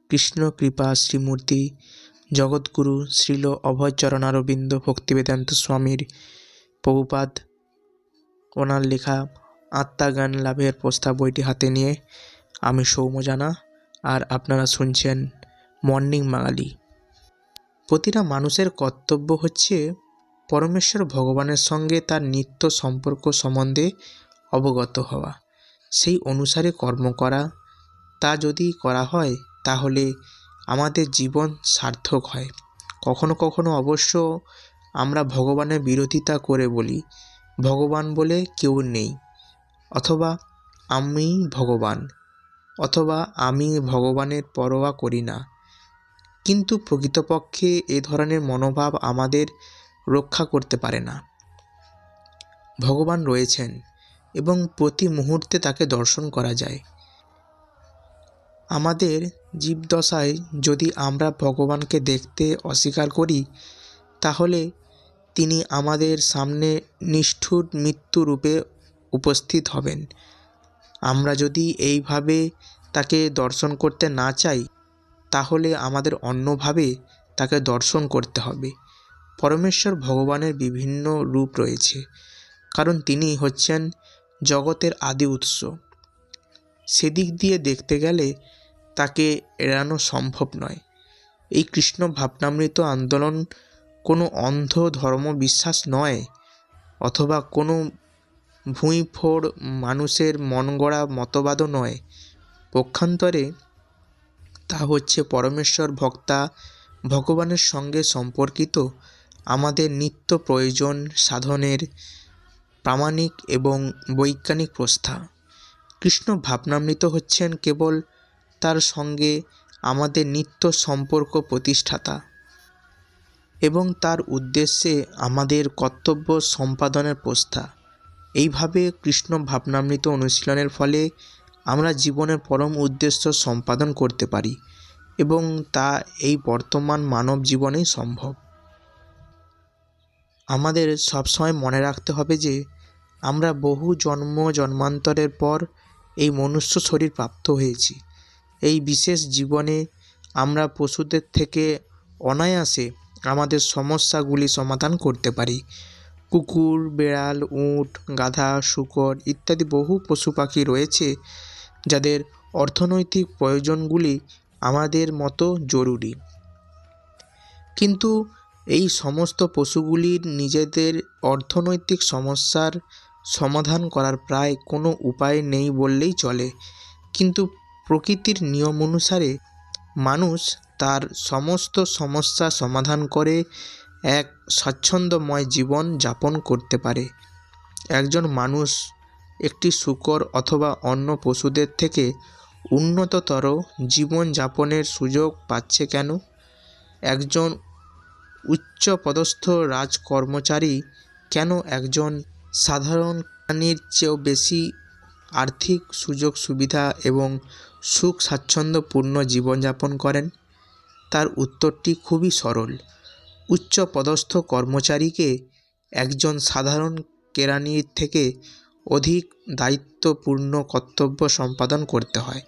কৃষ্ণ কৃপা শ্রীমূর্তি জগৎগুরু শ্রীল অভয়চরণারবিন্দ ভক্তিবেদান্ত স্বামীর প্রভুপাদ ওনার লেখা আত্মাজ্ঞান লাভের প্রস্তাব বইটি হাতে নিয়ে আমি সৌম্য জানা আর আপনারা শুনছেন মর্নিং বাঙালি। প্রতিটা মানুষের কর্তব্য হচ্ছে পরমেশ্বর ভগবানের সঙ্গে তার নিত্য সম্পর্ক সম্বন্ধে অবগত হওয়া, সেই অনুসারে কর্ম করা। তা যদি করা হয় তাহলে আমাদের জীবন সার্থক হয়। কখনো কখনো অবশ্য আমরা ভগবানের বিরোধিতা করে বলি ভগবান বলে কেউ নেই, অথবা আমি ভগবান, অথবা আমি ভগবানের পরোয়া করি না। কিন্তু প্রকৃতপক্ষে এ ধরনের মনোভাব আমাদের রক্ষা করতে পারে না। ভগবান রয়েছেন এবং প্রতি মুহূর্তে তাকে দর্শন করা যায়। আমাদের জীবদশায় যদি আমরা ভগবানকে দেখতে অস্বীকার করি তাহলে তিনি আমাদের সামনে নিষ্ঠুর মৃত্যুরূপে উপস্থিত হবেন। আমরা যদি এইভাবে তাকে দর্শন করতে না চাই তাহলে আমাদের অন্যভাবে তাকে দর্শন করতে হবে। পরমেশ্বর ভগবানের বিভিন্ন রূপ রয়েছে, কারণ তিনি হচ্ছেন জগতের আদি উৎস। সেদিক দিয়ে দেখতে গেলে তাকে এড়ানো সম্ভব নয়। এই কৃষ্ণ ভাবনামৃত আন্দোলন কোনো অন্ধ ধর্ম বিশ্বাস নয়, অথবা কোনো ভুঁইফোড় মানুষের মনগড়া মতবাদও নয়। পক্ষান্তরে তা হচ্ছে পরমেশ্বর ভক্তা ভগবানের সঙ্গে সম্পর্কিত আমাদের নিত্য প্রয়োজন সাধনের প্রামাণিক এবং বৈজ্ঞানিক প্রস্থা। কৃষ্ণ ভাবনামৃত হচ্ছেন কেবল তার সঙ্গে আমাদের নিত্য সম্পর্ক প্রতিষ্ঠাতা এবং তার উদ্দেশ্যে আমাদের কর্তব্য সম্পাদনের প্রস্থা। এইভাবে কৃষ্ণ ভাবনামৃত অনুশীলনের ফলে আমরা জীবনের পরম উদ্দেশ্য সম্পাদন করতে পারি এবং তা এই বর্তমান মানব জীবনেই সম্ভব। আমাদের সবসময় মনে রাখতে হবে যে আমরা বহু জন্মান্তরের পর এই মনুষ্য শরীর প্রাপ্ত হয়েছি। এই বিশেষ জীবনে আমরা পশুদের থেকে অনায়াসে আমাদের সমস্যাগুলি সমাধান করতে পারি। কুকুর, বেড়াল, উট, গাধা, শূকর ইত্যাদি বহু পশু পাখি রয়েছে যাদের অর্থনৈতিক প্রয়োজনগুলি আমাদের মতো জরুরি, কিন্তু এই সমস্ত পশুগুলির নিজেদের অর্থনৈতিক সমস্যার সমাধান করার প্রায় কোনো উপায় নেই বললেই চলে। কিন্তু প্রকৃতির নিয়ম অনুসারে মানুষ তার সমস্ত সমস্যা সমাধান করে এক স্বাচ্ছন্দ্যময় জীবন যাপন করতে পারে। একজন মানুষ একটি শূকর অথবা অন্য পশুদের থেকে উন্নততর জীবন যাপনের সুযোগ পাচ্ছে কেন? একজন উচ্চপদস্থ রাজকর্মচারী কেন একজন সাধারণ প্রাণীর চেয়েও বেশি আর্থিক সুযোগ সুবিধা এবং সুখ স্বাচ্ছন্দ্যপূর্ণ জীবনযাপন করেন? তার উত্তরটি খুবই সরল। উচ্চপদস্থ কর্মচারীকে একজন সাধারণ কেরানির থেকে অধিক দায়িত্বপূর্ণ কর্তব্য সম্পাদন করতে হয়।